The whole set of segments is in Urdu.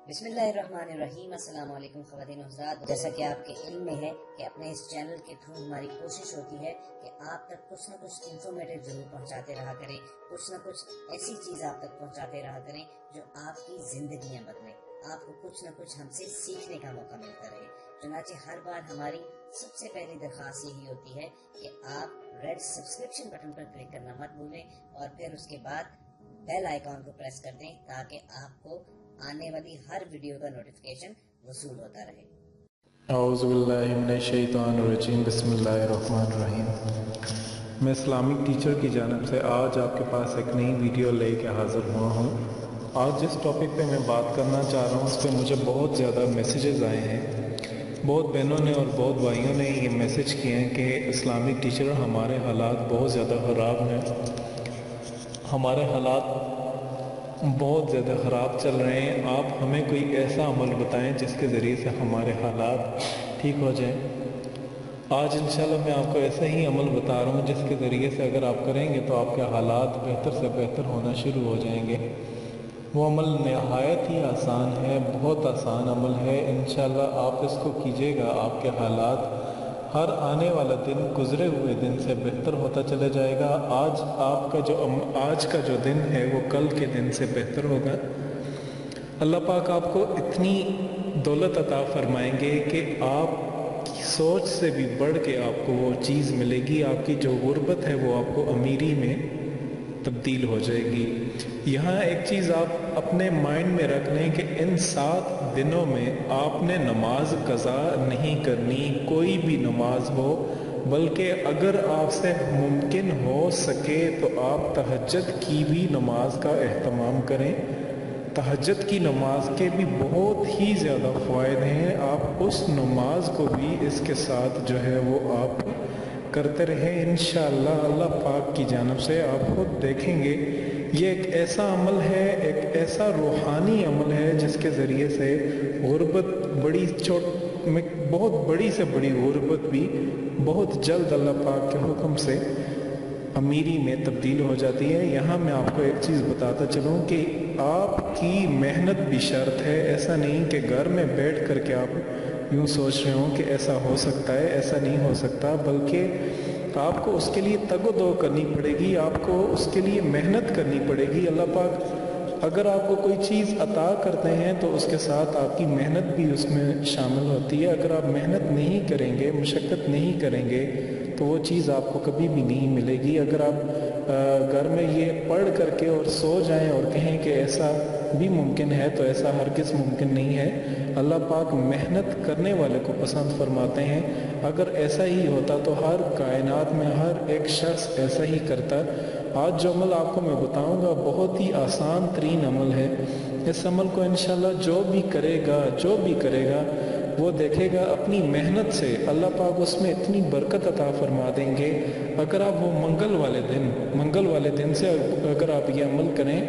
بسم اللہ الرحمن الرحیم۔ السلام علیکم خواتین و حضرات، جیسا کہ آپ کے علم میں ہے کہ اپنے اس چینل کے تھرو ہماری کوشش ہوتی ہے کہ آپ تک کچھ نہ کچھ انفارمیٹیو ضرور پہنچاتے رہا کریں، کچھ نہ کچھ ایسی چیز آپ تک پہنچاتے رہا کریں جو آپ کی زندگیاں بدلیں، آپ کو کچھ نہ کچھ ہم سے سیکھنے کا موقع ملتا رہے۔ چنانچہ ہر بار ہماری سب سے پہلی درخواست یہی ہوتی ہے کہ آپ ریڈ سبسکرپشن بٹن پر کلک کرنا مت بھولیں اور پھر اس کے بعد بیل آئیکن کو پریس کر دیں تاکہ آپ کو آنے والی ہر ویڈیو کا نوٹیفیکیشن وصول ہوتا رہے۔ اعوذ باللہ من الشیطان الرجیم، بسم اللہ الرحمن الرحیم۔ میں اسلامک ٹیچر کی جانب سے آج آپ کے پاس ایک نئی ویڈیو لے کے حاضر ہوا ہوں۔ آج جس ٹاپک پہ میں بات کرنا چاہ رہا ہوں اس پہ مجھے بہت زیادہ میسیجز آئے ہیں، بہت بہنوں نے اور بہت بھائیوں نے یہ میسیج کیے ہیں کہ اسلامک ٹیچر ہمارے حالات بہت زیادہ خراب ہیں، ہمارے حالات بہت زیادہ خراب چل رہے ہیں، آپ ہمیں کوئی ایسا عمل بتائیں جس کے ذریعے سے ہمارے حالات ٹھیک ہو جائیں۔ آج انشاءاللہ میں آپ کو ایسا ہی عمل بتا رہا ہوں جس کے ذریعے سے اگر آپ کریں گے تو آپ کے حالات بہتر سے بہتر ہونا شروع ہو جائیں گے۔ وہ عمل نہایت ہی آسان ہے، بہت آسان عمل ہے، انشاءاللہ آپ اس کو کیجئے گا، آپ کے حالات ہر آنے والا دن گزرے ہوئے دن سے بہتر ہوتا چلا جائے گا۔ آج کا جو دن ہے وہ کل کے دن سے بہتر ہوگا۔ اللہ پاک آپ کو اتنی دولت عطا فرمائیں گے کہ آپ کی سوچ سے بھی بڑھ کے آپ کو وہ چیز ملے گی، آپ کی جو غربت ہے وہ آپ کو امیری میں تبدیل ہو جائے گی۔ یہاں ایک چیز آپ اپنے مائنڈ میں رکھ لیں کہ ان 7 دنوں میں آپ نے نماز قضا نہیں کرنی، کوئی بھی نماز ہو، بلکہ اگر آپ سے ممکن ہو سکے تو آپ تہجد کی بھی نماز کا اہتمام کریں۔ تہجد کی نماز کے بھی بہت ہی زیادہ فوائد ہیں، آپ اس نماز کو بھی اس کے ساتھ جو ہے وہ آپ کرتے رہیں، انشاءاللہ اللہ پاک کی جانب سے آپ خود دیکھیں گے۔ یہ ایک ایسا عمل ہے، ایک ایسا روحانی عمل ہے جس کے ذریعے سے غربت بہت بڑی سے بڑی غربت بھی بہت جلد اللہ پاک کے حکم سے امیری میں تبدیل ہو جاتی ہے۔ یہاں میں آپ کو ایک چیز بتاتا چلوں کہ آپ کی محنت بھی شرط ہے، ایسا نہیں کہ گھر میں بیٹھ کر کے آپ یوں سوچ رہے ہوں کہ ایسا ہو سکتا ہے، ایسا نہیں ہو سکتا، بلکہ آپ کو اس کے لیے تگ و دو کرنی پڑے گی، آپ کو اس کے لیے محنت کرنی پڑے گی۔ اللہ پاک اگر آپ کو کوئی چیز عطا کرتے ہیں تو اس کے ساتھ آپ کی محنت بھی اس میں شامل ہوتی ہے۔ اگر آپ محنت نہیں کریں گے، مشقت نہیں کریں گے تو وہ چیز آپ کو کبھی بھی نہیں ملے گی۔ اگر آپ گھر میں یہ پڑھ کر کے اور سو جائیں اور کہیں کہ ایسا بھی ممکن ہے تو ایسا ہرگز ممکن نہیں ہے۔ اللہ پاک محنت کرنے والے کو پسند فرماتے ہیں۔ اگر ایسا ہی ہوتا تو ہر کائنات میں ہر ایک شخص ایسا ہی کرتا۔ آج جو عمل آپ کو میں بتاؤں گا بہت ہی آسان ترین عمل ہے، اس عمل کو انشاءاللہ جو بھی کرے گا وہ دیکھے گا اپنی محنت سے اللہ پاک اس میں اتنی برکت عطا فرما دیں گے۔ اگر آپ وہ منگل والے دن سے اگر آپ یہ عمل کریں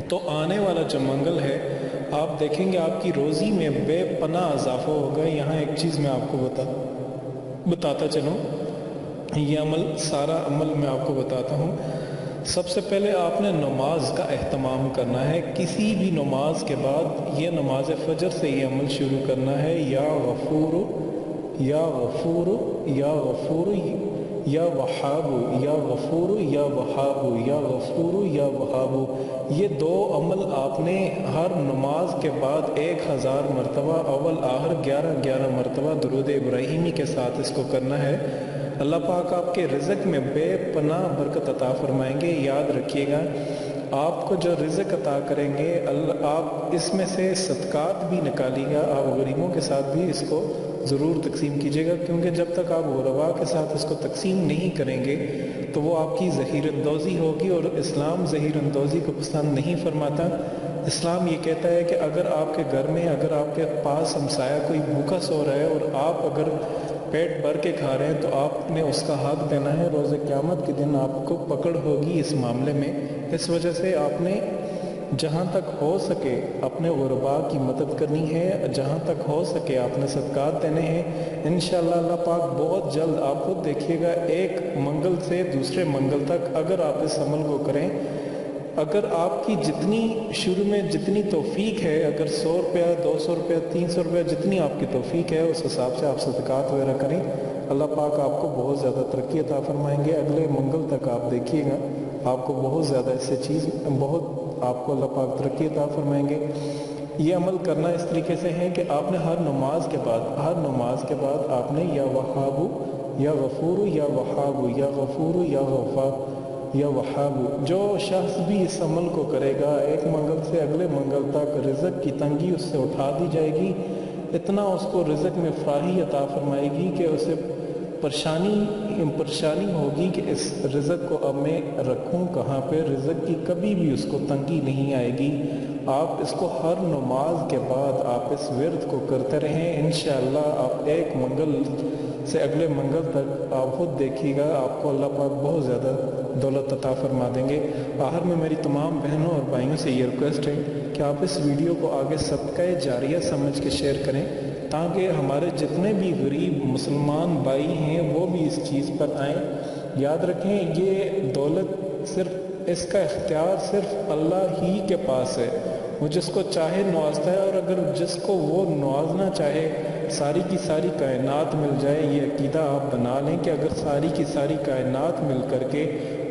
تو آنے والا جو منگل ہے آپ دیکھیں گے آپ کی روزی میں بے پناہ اضافہ ہوگا۔ یہاں ایک چیز میں آپ کو بتاتا چلوں، یہ سارا عمل میں آپ کو بتاتا ہوں۔ سب سے پہلے آپ نے نماز کا اہتمام کرنا ہے، کسی بھی نماز کے بعد یہ نماز فجر سے یہ عمل شروع کرنا ہے، یا غفور یا غفور یا غفور یا وہاب یا غفور یا وہاب یا غفور یا وہاب، یہ 2 عمل آپ نے ہر نماز کے بعد 1000 مرتبہ اول آخر 11 مرتبہ درود ابراہیمی کے ساتھ اس کو کرنا ہے۔ اللہ پاک آپ کے رزق میں بے پناہ برکت عطا فرمائیں گے۔ یاد رکھیے گا آپ کو جو رزق عطا کریں گے آپ اس میں سے صدقات بھی نکالیے گا، آپ غریبوں کے ساتھ بھی اس کو ضرور تقسیم کیجیے گا، کیونکہ جب تک آپ غرباء کے ساتھ اس کو تقسیم نہیں کریں گے تو وہ آپ کی ظہیر اندوزی ہوگی، اور اسلام ظہیر اندوزی کو پسند نہیں فرماتا۔ اسلام یہ کہتا ہے کہ اگر آپ کے گھر میں اگر آپ کے پاس ہمسایہ کوئی بھوکا سو رہا ہے اور آپ اگر پیٹ بھر کے کھا رہے ہیں تو آپ نے اس کا حق دینا ہے، روز قیامت کے دن آپ کو پکڑ ہوگی اس معاملے میں۔ اس وجہ سے آپ نے جہاں تک ہو سکے اپنے غرباء کی مدد کرنی ہے، جہاں تک ہو سکے آپ نے صدقات دینے ہیں۔ انشاءاللہ اللہ پاک بہت جلد آپ خود دیکھیے گا، ایک منگل سے دوسرے منگل تک اگر آپ اس عمل کو کریں اگر آپ کی جتنی شروع میں جتنی توفیق ہے، اگر 100 روپیہ 200 روپیہ 300 روپیہ جتنی آپ کی توفیق ہے اس حساب سے آپ صدقات وغیرہ کریں، اللہ پاک آپ کو بہت زیادہ ترقی عطا فرمائیں گے۔ اگلے منگل تک آپ دیکھیے گا آپ کو بہت زیادہ اس سے چیز بہت آپ کو اللہ پاک ترقی عطا فرمائیں گے۔ یہ عمل کرنا اس طریقے سے ہے کہ آپ نے ہر نماز کے بعد آپ نے یا وہابو یا غفورو یا وہابو یا غفورو یا غفار یا وہابو، جو شخص بھی اس عمل کو کرے گا ایک منگل سے اگلے منگل تک رزق کی تنگی اس سے اٹھا دی جائے گی، اتنا اس کو رزق میں فراہی عطا فرمائے گی کہ اسے پریشانی ہوگی کہ اس رزق کو اب میں رکھوں کہاں پہ، رزق کی کبھی بھی اس کو تنگی نہیں آئے گی۔ آپ اس کو ہر نماز کے بعد آپ اس ورد کو کرتے رہیں، انشاءاللہ آپ ایک منگل سے اگلے منگل تک آپ خود دیکھیے گا آپ کو اللہ پاک بہت زیادہ دولت عطا فرما دیں گے۔ آخر میں میری تمام بہنوں اور بھائیوں سے یہ ریکویسٹ ہے کہ آپ اس ویڈیو کو آگے صدقہ جاریہ سمجھ کے شیئر کریں، تاکہ ہمارے جتنے بھی غریب مسلمان بھائی ہیں وہ بھی اس چیز پر آئیں۔ یاد رکھیں یہ دولت صرف اس کا اختیار صرف اللہ ہی کے پاس ہے، وہ جس کو چاہے نوازتا ہے، اور اگر جس کو وہ نوازنا چاہے ساری کی ساری کائنات مل جائے، یہ عقیدہ آپ بنا لیں کہ اگر ساری کی ساری کائنات مل کر کے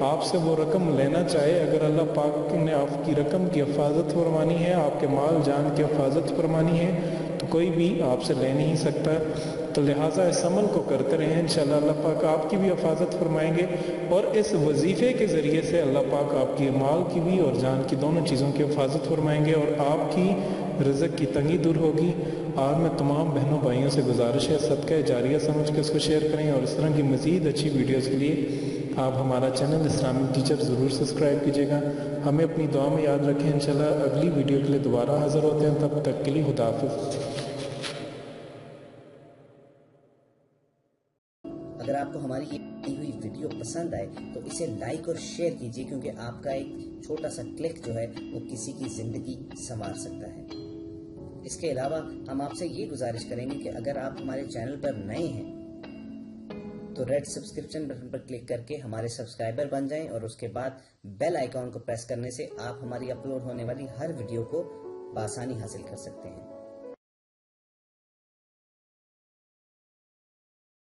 آپ سے وہ رقم لینا چاہے، اگر اللہ پاک نے آپ کی رقم کی حفاظت فرمانی ہے، آپ کے مال جان کی حفاظت فرمانی ہے، تو کوئی بھی آپ سے لے نہیں سکتا۔ تو لہٰذا اس عمل کو کرتے رہیں، انشاءاللہ اللہ پاک آپ کی بھی حفاظت فرمائیں گے، اور اس وظیفے کے ذریعے سے اللہ پاک آپ کی مال کی بھی اور جان کی دونوں چیزوں کی حفاظت فرمائیں گے، اور آپ کی رزق کی تنگی دور ہوگی۔ اور میں تمام بہنوں بھائیوں سے گزارش ہے صدقہ جاریہ سمجھ کے اس کو شیئر کریں، اور اس طرح کی مزید اچھی ویڈیوز کے لیے آپ ہمارا چینل اسلامک ٹیچر ضرور سبسکرائب کیجیے گا۔ ہمیں اپنی دعا میں یاد رکھیں، انشاءاللہ اگلی ویڈیو کے لیے دوبارہ حاضر ہوتے ہیں، تب تک کے لیے خدا حافظ۔ اگر آپ کو ہماری یہ ہوئی ویڈیو پسند آئے تو اسے لائک اور شیئر کیجیے، کیونکہ آپ کا ایک چھوٹا سا کلک جو ہے وہ کسی کی زندگی سنوار سکتا ہے۔ اس کے علاوہ ہم آپ سے یہ گزارش کریں گے کہ اگر آپ ہمارے چینل پر نئے ہیں تو ریڈ سبسکرپشن بٹن پر کلک کر کے ہمارے سبسکرائبر بن جائیں، اور اس کے بعد بیل آئیکن کو پریس کرنے سے آپ ہماری اپلوڈ ہونے والی ہر ویڈیو کو بآسانی حاصل کر سکتے ہیں۔